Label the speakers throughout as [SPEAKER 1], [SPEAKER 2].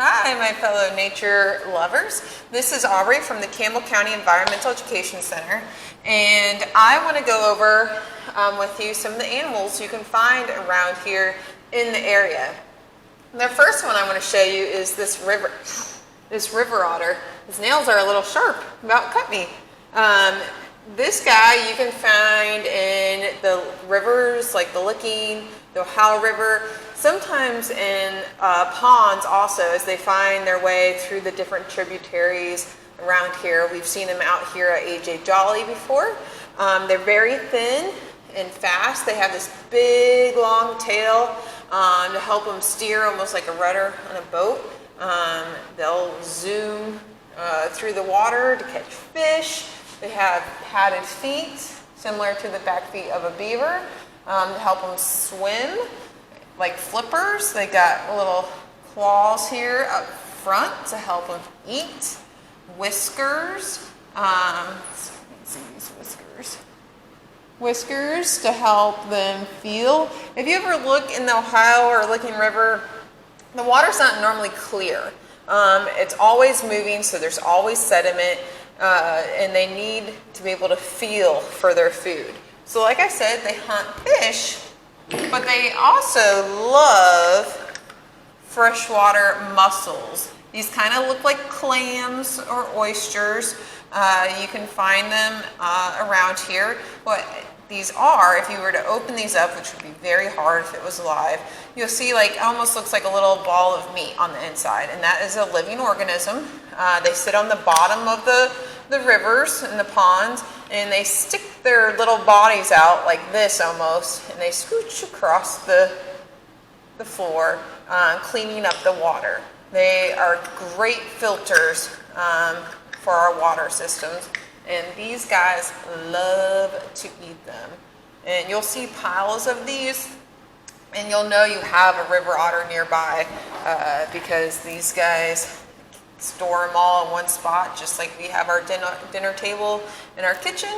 [SPEAKER 1] Hi, my fellow nature lovers. This is Aubrey from the Campbell County Environmental Education Center, and I want to go over with you some of the animals you can find around here in the area. The first one I want to show you is this river otter. His nails are a little sharp, about cut me. This guy you can find in the rivers like the Licking, the Ohio River, sometimes in ponds also, as they find their way through the different tributaries around here. We've seen them out here at AJ Jolly before. They're very thin and fast. They have this big long tail to help them steer, almost like a rudder on a boat. They'll zoom through the water to catch fish. They have padded feet, similar to the back feet of a beaver, to help them swim, like flippers. They got little claws here up front to help them eat. Whiskers. Let's see these whiskers. Whiskers to help them feel. If you ever look in the Ohio or Licking River, the water's not normally clear. It's always moving, so there's always sediment, and they need to be able to feel for their food. So like I said, they hunt fish, but they also love freshwater mussels. These kind of look like clams or oysters. You can find them around here. What these are, if you were to open these up, which would be very hard if it was alive, you'll see like almost looks like a little ball of meat on the inside, and that is a living organism. They sit on the bottom of the rivers and the ponds, and they stick their little bodies out like this almost, and they scooch across the floor, cleaning up the water. They are great filters for our water systems, and these guys love to eat them. And you'll see piles of these, and you'll know you have a river otter nearby because these guys store them all in one spot, just like we have our dinner table in our kitchen.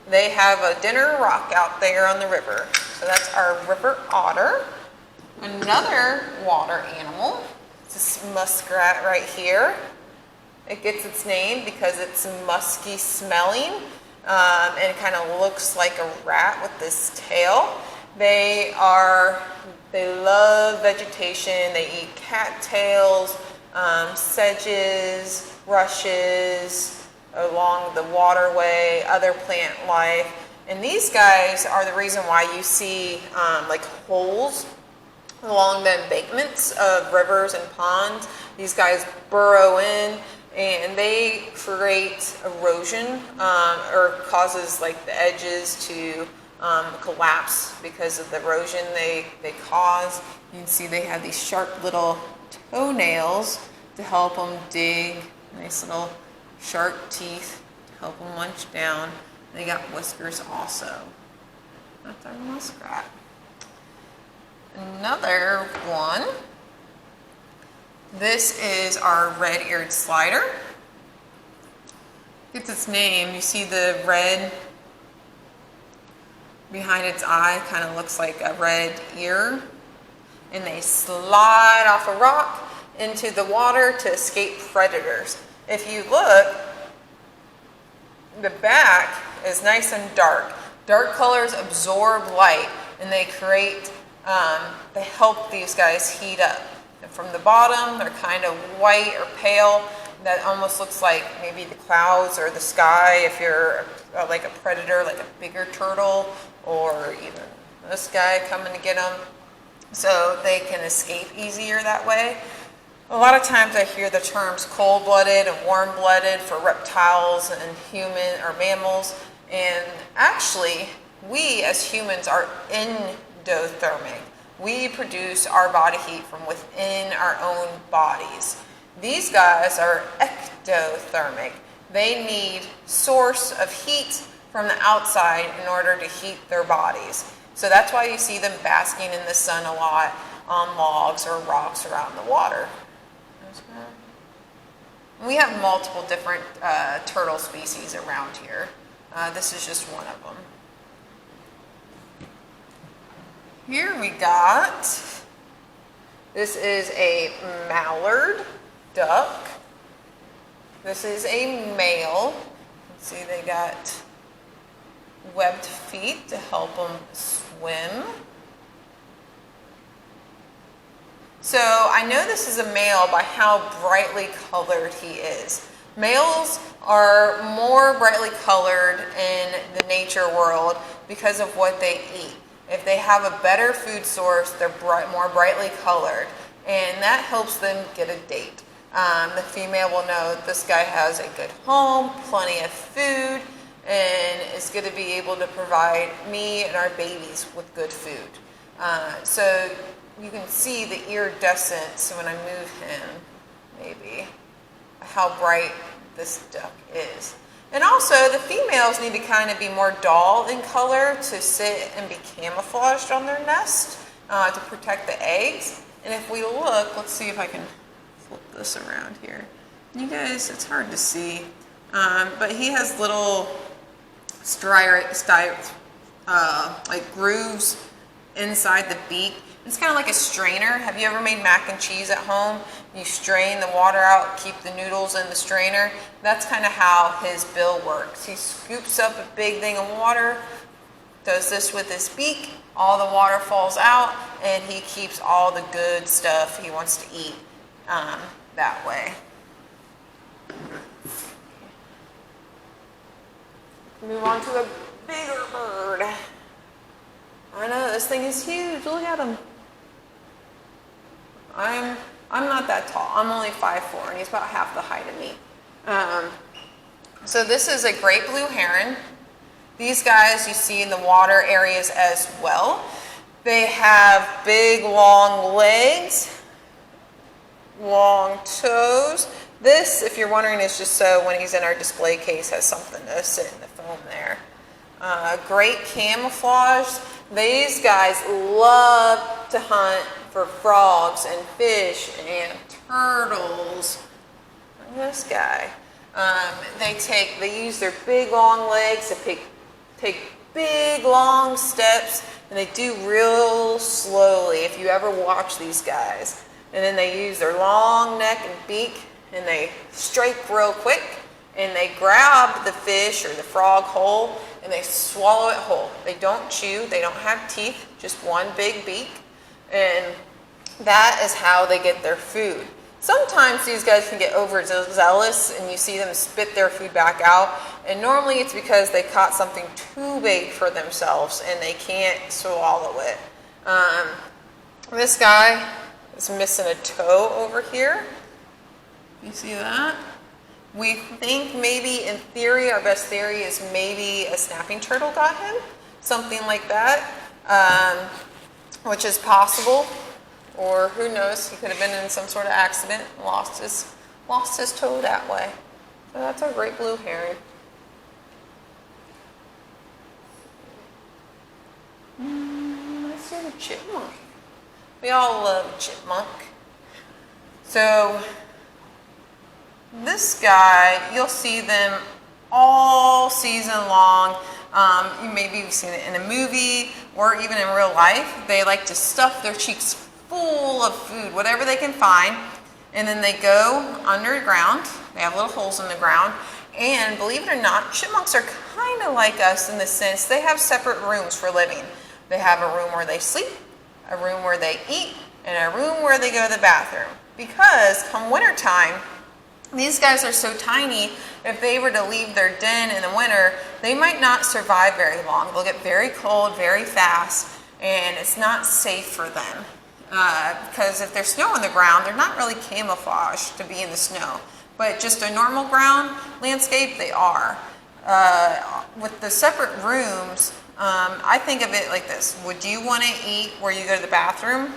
[SPEAKER 1] They have a dinner rock out there on the river. So that's our river otter. Another water animal, this muskrat right here. It gets its name because it's musky smelling, and it kind of looks like a rat with this tail. They love vegetation. They eat cattails, sedges, rushes along the waterway, other plant life. And these guys are the reason why you see like holes along the embankments of rivers and ponds. These guys burrow in, and they create erosion or causes like the edges to collapse because of the erosion they cause. You can see they have these sharp little toenails to help them dig, nice little sharp teeth to help them munch down. They got whiskers also. That's our muskrat. Another one. This is our red-eared slider. Gets its name. You see the red behind its eye, kind of looks like a red ear. And they slide off a rock into the water to escape predators. If you look, the back is nice and dark. Dark colors absorb light, and they help these guys heat up. And from the bottom, they're kind of white or pale. That almost looks like maybe the clouds or the sky if you're like a predator, like a bigger turtle, or even this guy coming to get them. So they can escape easier that way. A lot of times I hear the terms cold-blooded and warm-blooded for reptiles and human or mammals. And actually, we as humans are endothermic. We produce our body heat from within our own bodies. These guys are ectothermic. They need source of heat from the outside in order to heat their bodies. So that's why you see them basking in the sun a lot on logs or rocks or out in the water. We have multiple different turtle species around here. This is just one of them. Here we got, this is a mallard duck. This is a male. See, they got webbed feet to help them swim. So I know this is a male by how brightly colored he is. Males are more brightly colored in the nature world because of what they eat. If they have a better food source, they're more brightly colored, and that helps them get a date. The female will know this guy has a good home, plenty of food, and is going to be able to provide me and our babies with good food. So you can see the iridescence when I move him, maybe, how bright this duck is. And also, the females need to kind of be more dull in color to sit and be camouflaged on their nest to protect the eggs. And if we look, let's see if I can flip this around here. You guys, it's hard to see, but he has little like grooves inside the beak. It's kind of like a strainer. Have you ever made mac and cheese at home? You strain the water out, keep the noodles in the strainer. That's kind of how his bill works. He scoops up a big thing of water, does this with his beak, all the water falls out, and he keeps all the good stuff he wants to eat that way. Move on to a bigger bird. I know, this thing is huge. Look at him. I'm not that tall. I'm only 5'4", and he's about half the height of me. So this is a great blue heron. These guys you see in the water areas as well. They have big, long legs, long toes. This, if you're wondering, is just so when he's in our display case, has something to sit in the foam there. Great camouflage. These guys love to hunt for frogs and fish and turtles. Look at this guy. They use their big long legs to take big long steps, and they do real slowly if you ever watch these guys. And then they use their long neck and beak, and they strike real quick, and they grab the fish or the frog whole, and they swallow it whole. They don't chew, they don't have teeth, just one big beak, and that is how they get their food. Sometimes these guys can get overzealous and you see them spit their food back out, and normally it's because they caught something too big for themselves and they can't swallow it. This guy is missing a toe over here. You see that? We think maybe, in theory, our best theory is maybe a snapping turtle got him, something like that, which is possible. Or who knows, he could have been in some sort of accident and lost his toe that way. So that's our great blue heron. Let's see the chipmunk. We all love chipmunk. So this guy, you'll see them all season long. Maybe you've seen it in a movie or even in real life. They like to stuff their cheeks full of food, whatever they can find, and then they go underground. They have little holes in the ground, and believe it or not, chipmunks are kind of like us in the sense they have separate rooms for living. They have a room where they sleep, a room where they eat, and a room where they go to the bathroom. Because come wintertime, these guys are so tiny, if they were to leave their den in the winter, they might not survive very long. They'll get very cold very fast, and it's not safe for them. Because if there's snow on the ground, they're not really camouflaged to be in the snow. But just a normal ground landscape, they are. With the separate rooms, I think of it like this. Would you want to eat where you go to the bathroom?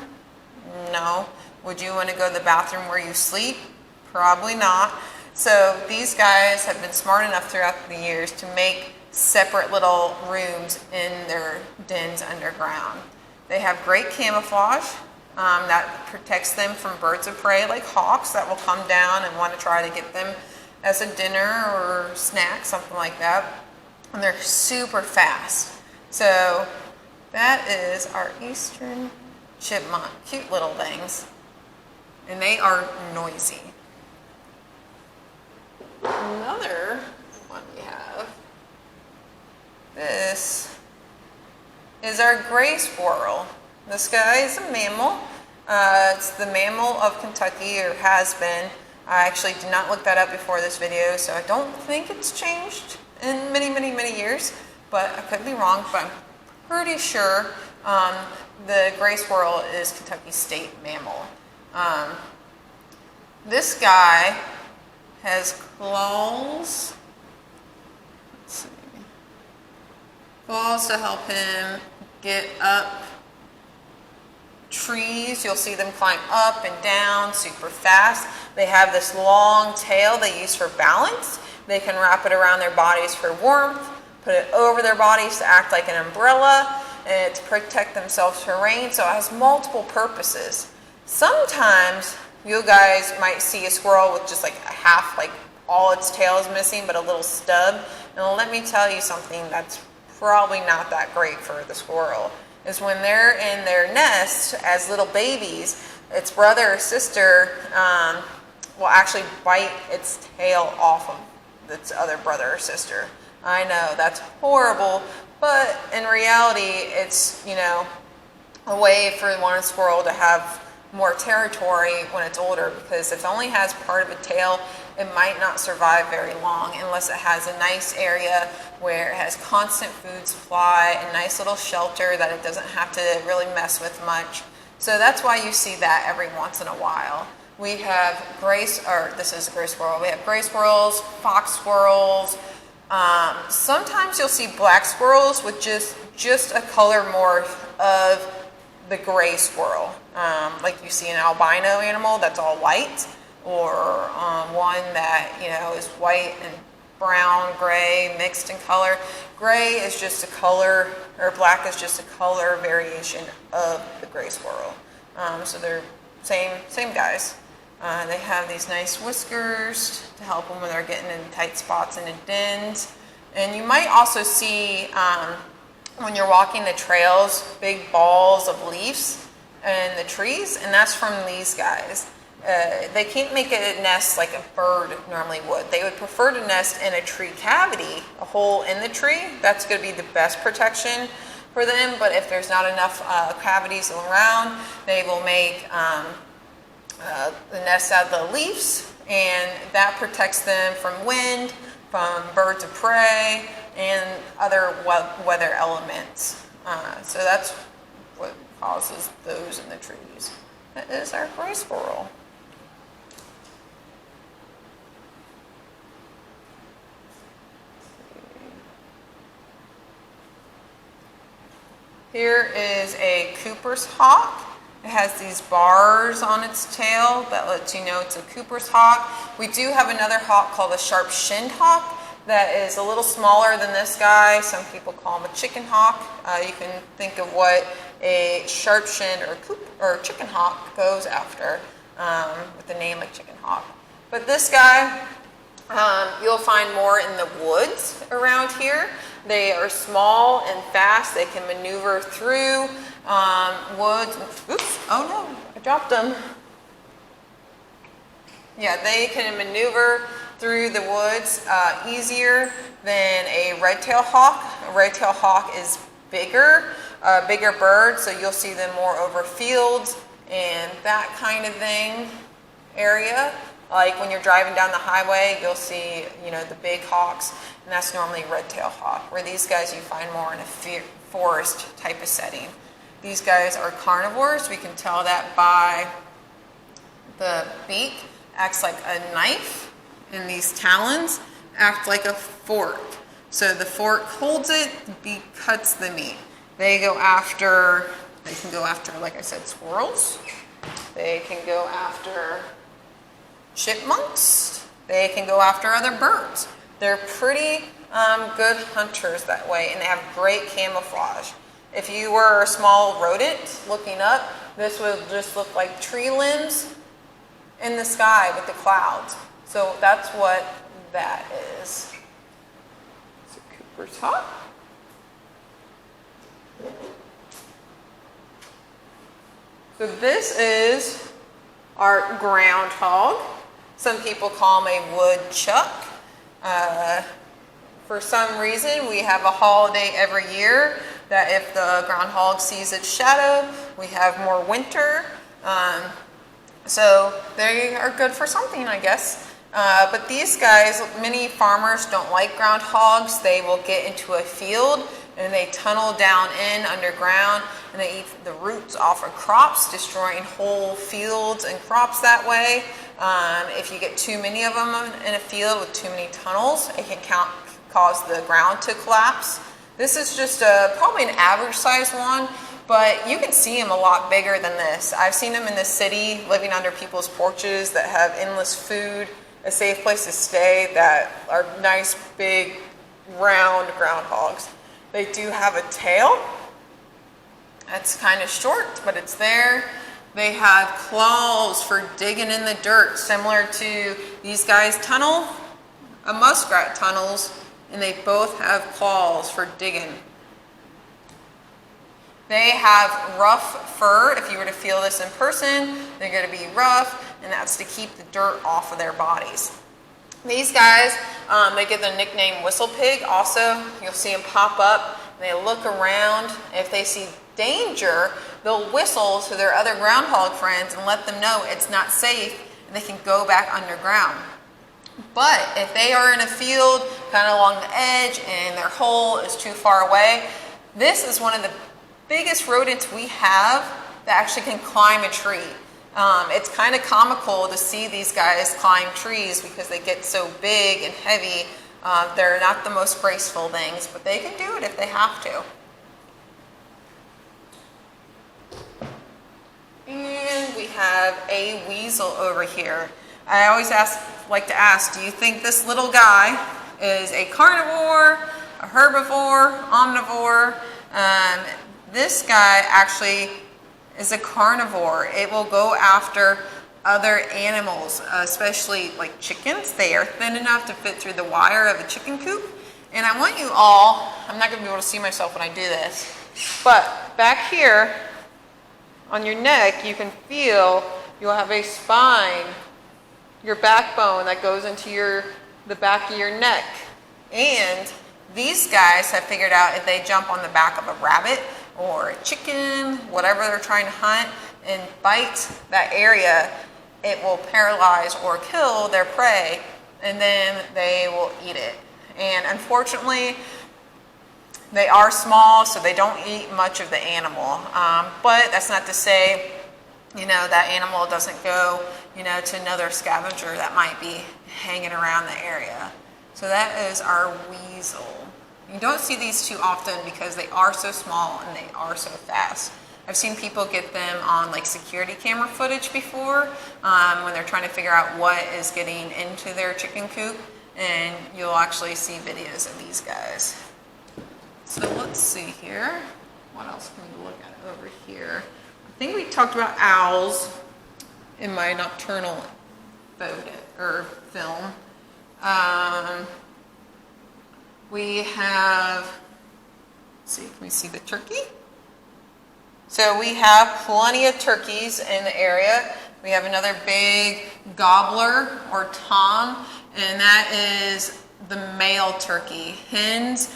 [SPEAKER 1] No. Would you want to go to the bathroom where you sleep? Probably not. So these guys have been smart enough throughout the years to make separate little rooms in their dens underground. They have great camouflage. That protects them from birds of prey like hawks that will come down and want to try to get them as a dinner or snack, something like that. And they're super fast. So that is our eastern chipmunk. Cute little things. And they are noisy. another one we have. This is our gray squirrel. This guy is a mammal. It's the mammal of Kentucky, or has been. I actually did not look that up before this video, so I don't think it's changed in many years, but I could be wrong, but I'm pretty sure the gray squirrel is Kentucky's state mammal. This guy has claws. Let's see. Claws to help him get up trees. You'll see them climb up and down super fast. They have this long tail they use for balance. They can wrap it around their bodies for warmth, put it over their bodies to act like an umbrella, and to protect themselves from rain. So it has multiple purposes. Sometimes you guys might see a squirrel with just like a half, like all its tail is missing, but a little stub. And let me tell you something that's probably not that great for the squirrel, is when they're in their nest as little babies, its brother or sister will actually bite its tail off of its other brother or sister. I know, that's horrible, but in reality, it's, you know, a way for one squirrel to have more territory when it's older, because if it only has part of a tail, it might not survive very long unless it has a nice area where it has constant food supply, a nice little shelter that it doesn't have to really mess with much. So that's why you see that every once in a while. We have this is a gray squirrel. We have gray squirrels, fox squirrels. Sometimes you'll see black squirrels with just a color morph of the gray squirrel. Like you see an albino animal that's all white, or one that, you know, is white and brown, gray, mixed in color. Gray is just a color, or black is just a color variation of the gray squirrel. So they're same guys. They have these nice whiskers to help them when they're getting in tight spots and in dens. And you might also see, when you're walking the trails, big balls of leaves in the trees, and that's from these guys. They can't make a nest like a bird normally would. They would prefer to nest in a tree cavity, a hole in the tree. That's going to be the best protection for them. But if there's not enough cavities around, they will make the nest out of the leaves, and that protects them from wind, from birds of prey, and other weather elements. So that's what causes those in the trees. That is our gray squirrel. Here is a Cooper's hawk. It has these bars on its tail that lets you know it's a Cooper's hawk. We do have another hawk called a sharp-shinned hawk that is a little smaller than this guy. Some people call him a chicken hawk. You can think of what a sharp-shinned or chicken hawk goes after with the name like chicken hawk. But this guy, you'll find more in the woods around here. They are small and fast. They can maneuver through woods. Oops, oh no, I dropped them. Yeah, they can maneuver through the woods easier than a red-tailed hawk. A red-tailed hawk is bigger, bigger bird, so you'll see them more over fields and that kind of thing area. Like when you're driving down the highway, you'll see, you know, the big hawks, and that's normally red-tailed hawk, where these guys you find more in a forest type of setting. These guys are carnivores. We can tell that by the beak acts like a knife, and these talons act like a fork. So the fork holds it, the beak cuts the meat. They can go after, like I said, squirrels. They can go after chipmunks. They can go after other birds. They're pretty good hunters that way, and they have great camouflage. If you were a small rodent looking up, this would just look like tree limbs in the sky with the clouds. So that's what that is. It's a Cooper's hawk. So this is our groundhog. Some people call him a woodchuck. For some reason, we have a holiday every year that if the groundhog sees its shadow, we have more winter. So they are good for something, I guess. But these guys, many farmers don't like groundhogs. They will get into a field and they tunnel down in underground and they eat the roots off of crops, destroying whole fields and crops that way. If you get too many of them in a field with too many tunnels, it can cause the ground to collapse. This is just probably an average size one, but you can see them a lot bigger than this. I've seen them in the city living under people's porches that have endless food, a safe place to stay, that are nice big round groundhogs. They do have a tail. It's kind of short, but it's there. They have claws for digging in the dirt, similar to these guys tunnel, a muskrat tunnels, and they both have claws for digging. They have rough fur. If you were to feel this in person, they're going to be rough, and that's to keep the dirt off of their bodies. These guys, they get the nickname whistle pig. Also, you'll see them pop up, and they look around. If they see danger, they'll whistle to their other groundhog friends and let them know it's not safe, and they can go back underground. But if they are in a field kind of along the edge and their hole is too far away, this is one of the biggest rodents we have that actually can climb a tree. It's kind of comical to see these guys climb trees because they get so big and heavy. They're not the most graceful things, but they can do it if they have to. And we have a weasel over here. I always like to ask, do you think this little guy is a carnivore, a herbivore, omnivore? This guy actually is a carnivore. It will go after other animals, especially like chickens. They are thin enough to fit through the wire of a chicken coop. And I want you all, I'm not going to be able to see myself when I do this, but back here on your neck, you can feel you'll have a spine, your backbone that goes into the back of your neck. And these guys have figured out if they jump on the back of a rabbit or a chicken, whatever they're trying to hunt, and bite that area, it will paralyze or kill their prey, and then they will eat it. And unfortunately, they are small, so they don't eat much of the animal. But that's not to say, that animal doesn't go, to another scavenger that might be hanging around the area. So that is our weasel. You don't see these too often because they are so small and they are so fast. I've seen people get them on like security camera footage before when they're trying to figure out what is getting into their chicken coop, and you'll actually see videos of these guys. So let's see here. What else can we look at over here? I think we talked about owls in my nocturnal film. We have, let's see, can we see the turkey? So we have plenty of turkeys in the area. We have another big gobbler or tom, and that is the male turkey. Hens,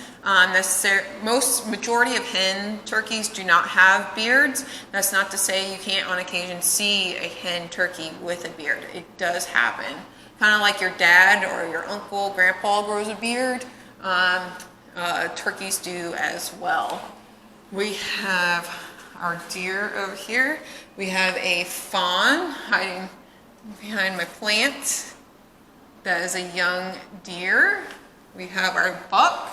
[SPEAKER 1] majority of hen turkeys do not have beards. That's not to say you can't on occasion see a hen turkey with a beard. It does happen. Kind of like your dad or your uncle, grandpa grows a beard. Turkeys do as well. We have our deer over here. We have a fawn hiding behind my plant. That is a young deer. We have our buck.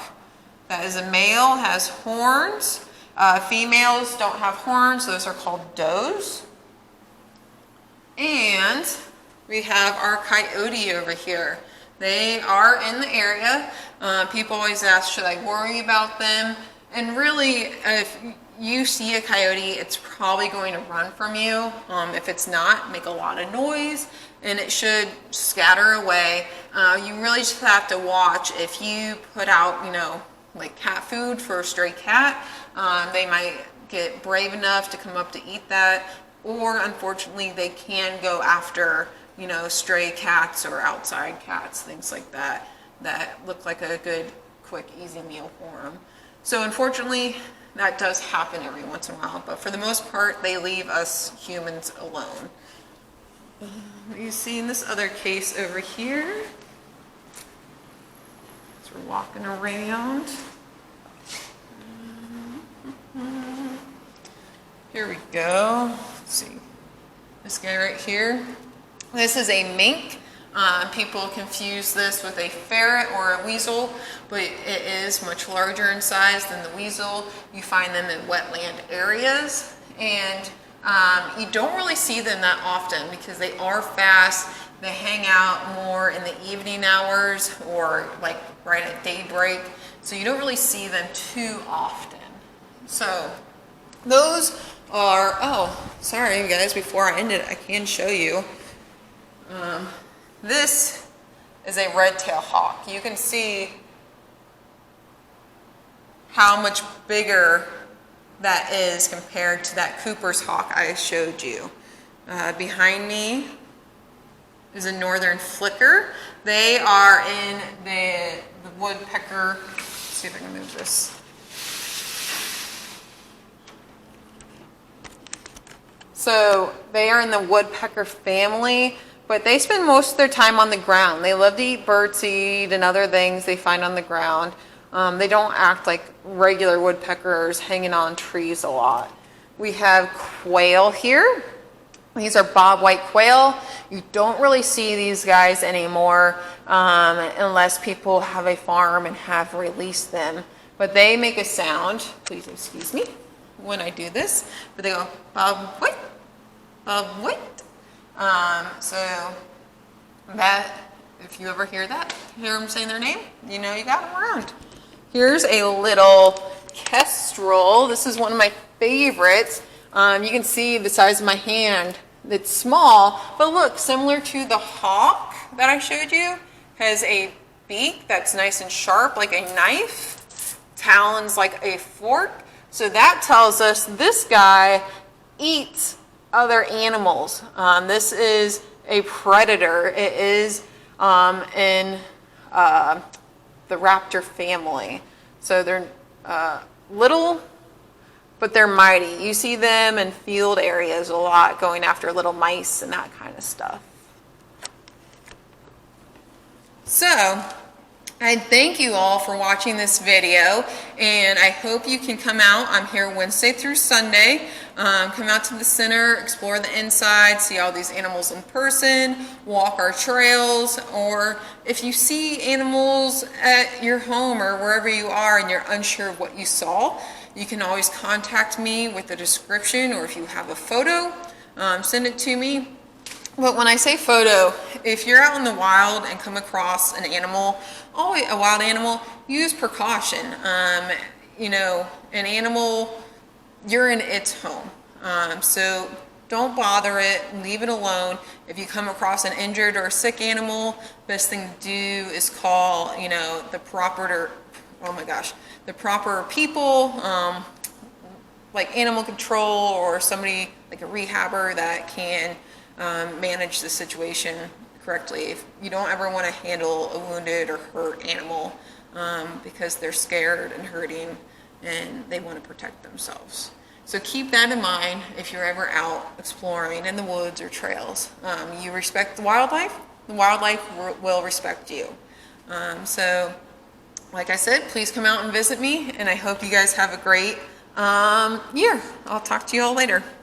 [SPEAKER 1] That is a male, has horns. Females don't have horns. Those are called does. And we have our coyote over here. They are in the area. People always ask, should I worry about them? And really, if you see a coyote, it's probably going to run from you. If it's not, make a lot of noise, and it should scatter away. You really just have to watch. If you put out, like cat food for a stray cat, they might get brave enough to come up to eat that, or unfortunately, they can go after stray cats or outside cats, things like that. that look like a good, quick, easy meal for them. So unfortunately, that does happen every once in a while, but for the most part, they leave us humans alone. You see in this other case over here, as we're walking around. Here we go. Let's see. This guy right here. This is a mink. People confuse this with a ferret or a weasel, but it is much larger in size than the weasel. You find them in wetland areas, and you don't really see them that often because they are fast. They hang out more in the evening hours or like right at daybreak, so you don't really see them too often. So those are, oh, sorry you guys, before I end it, I can show you. This is a red-tailed hawk. You can see how much bigger that is compared to that Cooper's hawk I showed you. Behind me is a northern flicker. They are in the woodpecker. Let's see if I can move this. So they are in the woodpecker family, but they spend most of their time on the ground. They love to eat birdseed and other things they find on the ground. They don't act like regular woodpeckers hanging on trees a lot. We have quail here. These are bobwhite quail. You don't really see these guys anymore unless people have a farm and have released them. But they make a sound, please excuse me, when I do this. But they go bobwhite, bobwhite. So that, if you ever hear them saying their name, you know you got them around. Here's a little kestrel. This is one of my favorites. You can see the size of my hand. It's small, but look, similar to the hawk that I showed you, has a beak that's nice and sharp like a knife, talons like a fork. So that tells us this guy eats other animals. This is a predator. It is in the raptor family. So they're little, but they're mighty. You see them in field areas a lot, going after little mice and that kind of stuff. So I thank you all for watching this video, and I hope you can come out. I'm here Wednesday through Sunday. Come out to the center, explore the inside, see all these animals in person, walk our trails, or if you see animals at your home or wherever you are and you're unsure of what you saw, you can always contact me with a description, or if you have a photo, send it to me. But when I say photo, if you're out in the wild and come across an animal, a wild animal, use precaution. You know, an animal, you're in its home. So don't bother it, leave it alone. If you come across an injured or sick animal, best thing to do is call, you know, the proper people, like animal control or somebody like a rehabber that can manage the situation correctly. If you don't ever want to handle a wounded or hurt animal because they're scared and hurting and they want to protect themselves. So keep that in mind if you're ever out exploring in the woods or trails. You respect the wildlife will respect you. So like I said, please come out and visit me, and I hope you guys have a great year. I'll talk to you all later.